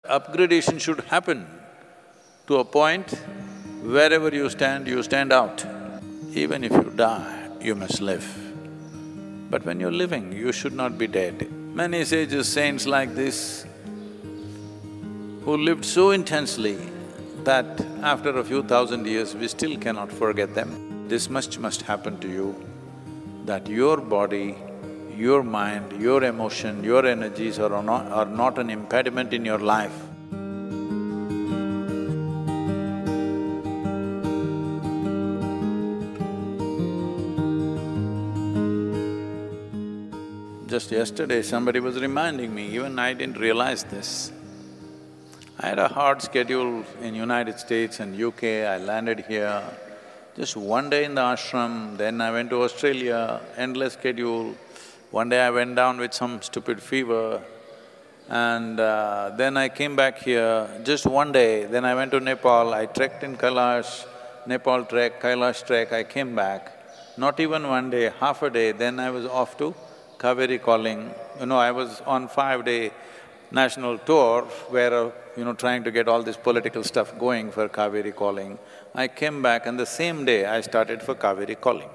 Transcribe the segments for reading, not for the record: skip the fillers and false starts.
Upgradation should happen to a point wherever you stand out. Even if you die, you must live. But when you're living, you should not be dead. Many sages, saints like this, who lived so intensely that after a few thousand years, we still cannot forget them. This much must happen to you, that your body, your mind, your emotion, your energies are not an impediment in your life. Just yesterday, somebody was reminding me, even I didn't realize this. I had a hard schedule in United States and UK, I landed here. Just one day in the ashram, then I went to Australia, endless schedule. One day I went down with some stupid fever, and then I came back here, just one day. Then I went to Nepal, I trekked in Kailash, Nepal trek, Kailash trek, I came back. Not even one day, half a day, then I was off to Kaveri calling. I was on 5-day national tour where, trying to get all this political stuff going for Kaveri calling. I came back and the same day I started for Kaveri calling.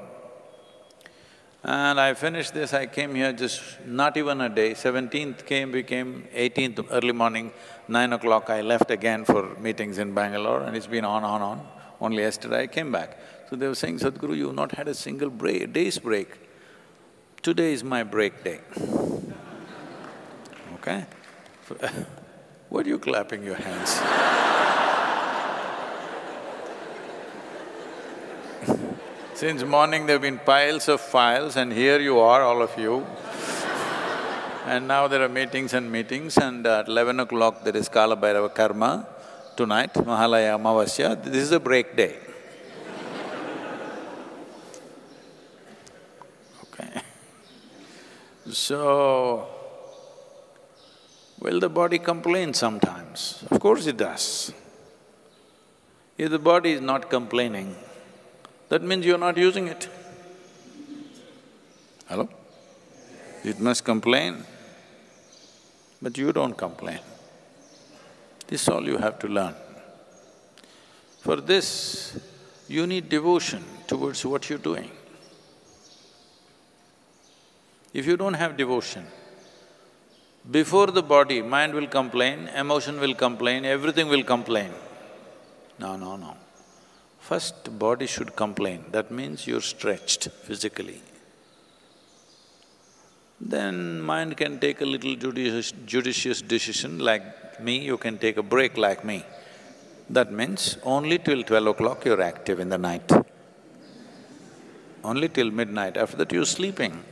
And I finished this, I came here just not even a day, 17th became 18th, early morning, 9 o'clock I left again for meetings in Bangalore, and it's been on. Only yesterday I came back. So they were saying, Sadhguru, you've not had a single day's break. Today is my break day. Okay? What are you clapping your hands? Since morning there've been piles of files and here you are, all of you. And now there are meetings and at 11 o'clock there is Kala Bhairava Karma. Tonight, Mahalaya Amavasya, this is a break day. Okay. So, will the body complain sometimes? Of course it does. If the body is not complaining, that means you're not using it. Hello? It must complain, but you don't complain. This is all you have to learn. For this, you need devotion towards what you're doing. If you don't have devotion, before the body, mind will complain, emotion will complain, everything will complain. No. First, body should complain, that means you're stretched physically. Then mind can take a little judicious decision like me, you can take a break like me. That means only till 12 o'clock you're active in the night. Only till midnight, after that you're sleeping.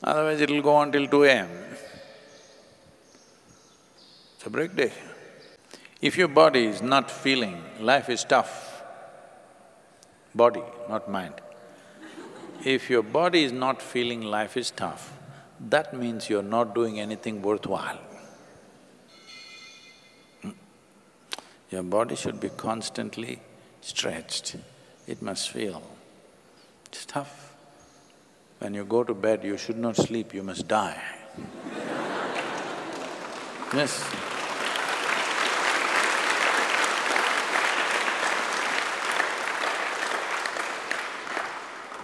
Otherwise it'll go on till 2 a.m. It's a break day. If your body is not feeling life is tough, body, not mind. If your body is not feeling life is tough, that means you're not doing anything worthwhile. Your body should be constantly stretched, it must feel it's tough. When you go to bed, you should not sleep, you must die. Yes.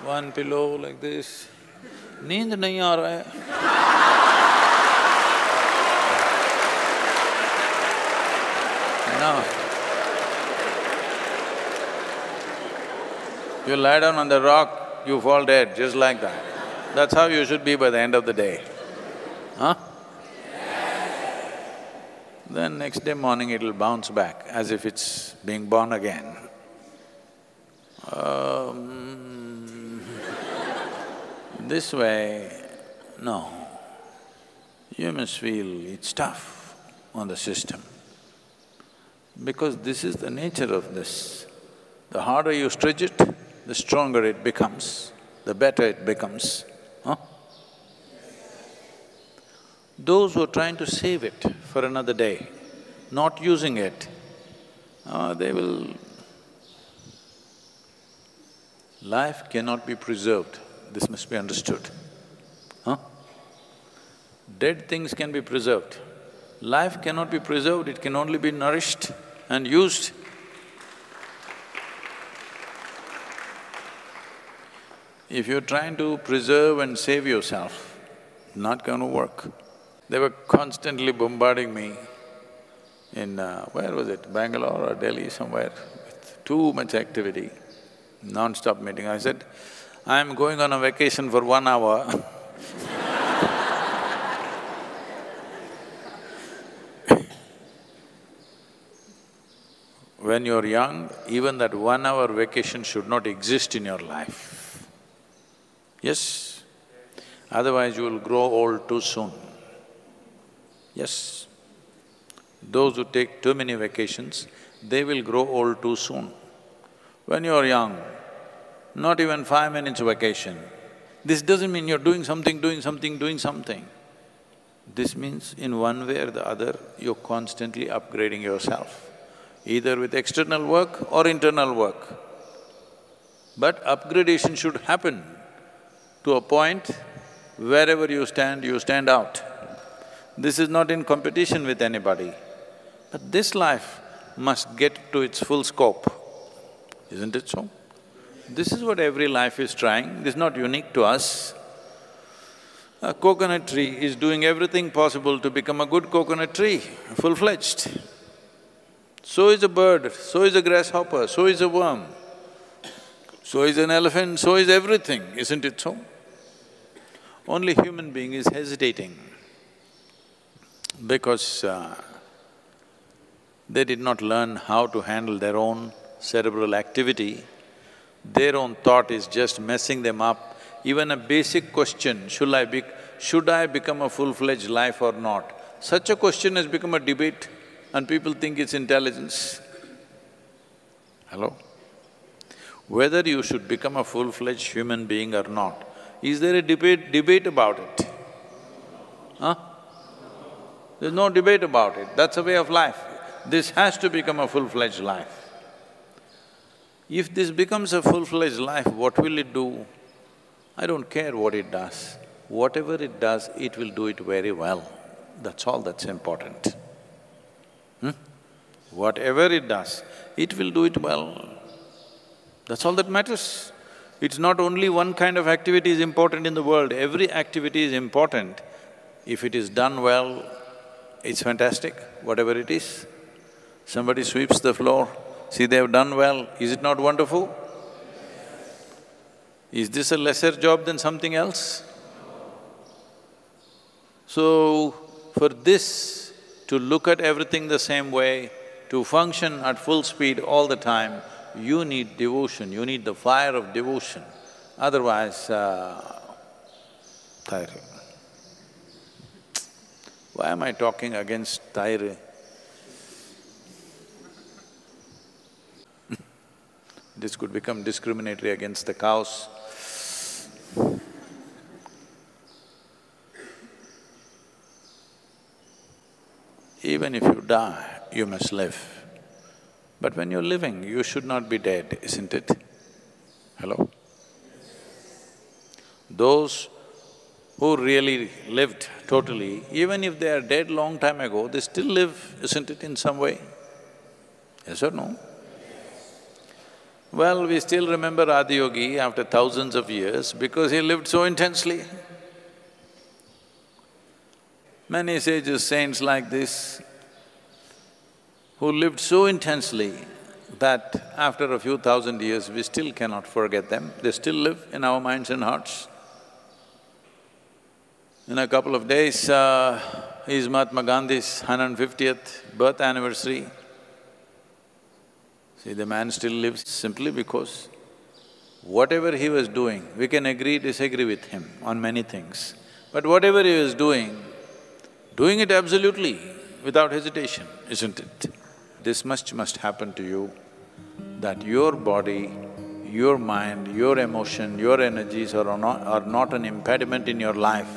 One pillow like this, नींद नहीं आ रहा है। No. You lie down on the rock, you fall dead, just like that. That's how you should be by the end of the day. Huh? Then next day morning it'll bounce back as if it's being born again. This way, no. You must feel it's tough on the system. Because this is the nature of this. The harder you stretch it, the stronger it becomes, the better it becomes, huh? Those who are trying to save it for another day, not using it, they will… Life cannot be preserved, this must be understood, huh? Dead things can be preserved. Life cannot be preserved, it can only be nourished and used. If you're trying to preserve and save yourself, not gonna work. They were constantly bombarding me in… where was it? Bangalore or Delhi, somewhere, with too much activity, non-stop meeting. I said, I'm going on a vacation for 1 hour. When you're young, even that 1 hour vacation should not exist in your life. Yes? Otherwise you will grow old too soon. Yes. Those who take too many vacations, they will grow old too soon. When you're young, not even 5 minutes vacation. This doesn't mean you're doing something. This means in one way or the other, you're constantly upgrading yourself, either with external work or internal work. But upgradation should happen to a point wherever you stand out. This is not in competition with anybody. But this life must get to its full scope, isn't it so? This is what every life is trying, this is not unique to us. A coconut tree is doing everything possible to become a good coconut tree, full-fledged. So is a bird, so is a grasshopper, so is a worm, so is an elephant, so is everything, isn't it so? Only human being is hesitating because they did not learn how to handle their own cerebral activity. Their own thought is just messing them up. Even a basic question, should I become a full-fledged life or not? Such a question has become a debate and people think it's intelligence. Hello? Whether you should become a full-fledged human being or not, is there a debate about it? Huh? There's no debate about it, that's a way of life. This has to become a full-fledged life. If this becomes a full-fledged life, what will it do? I don't care what it does. Whatever it does, it will do it very well. That's all that's important. Whatever it does, it will do it well. That's all that matters. It's not only one kind of activity is important in the world, every activity is important. If it is done well, it's fantastic, whatever it is. Somebody sweeps the floor, see they've done well, is it not wonderful? Is this a lesser job than something else? So, for this to look at everything the same way, to function at full speed all the time, you need devotion, you need the fire of devotion. Otherwise, Thaira. Why am I talking against Thaira? This could become discriminatory against the cows. Even if you die, you must live. But when you're living, you should not be dead, isn't it? Hello? Those who really lived totally, even if they are dead long time ago, they still live, isn't it, in some way? Yes or no? Well, we still remember Adiyogi after thousands of years because he lived so intensely. Many sages, saints like this, who lived so intensely that after a few thousand years, we still cannot forget them, they still live in our minds and hearts. In a couple of days, is Mahatma Gandhi's 150th birth anniversary. See, the man still lives simply because whatever he was doing, we can agree, disagree with him on many things, but whatever he was doing it absolutely, without hesitation, isn't it? This much must happen to you, that your body, your mind, your emotion, your energies are not an impediment in your life,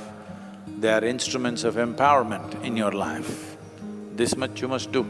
they are instruments of empowerment in your life. This much you must do.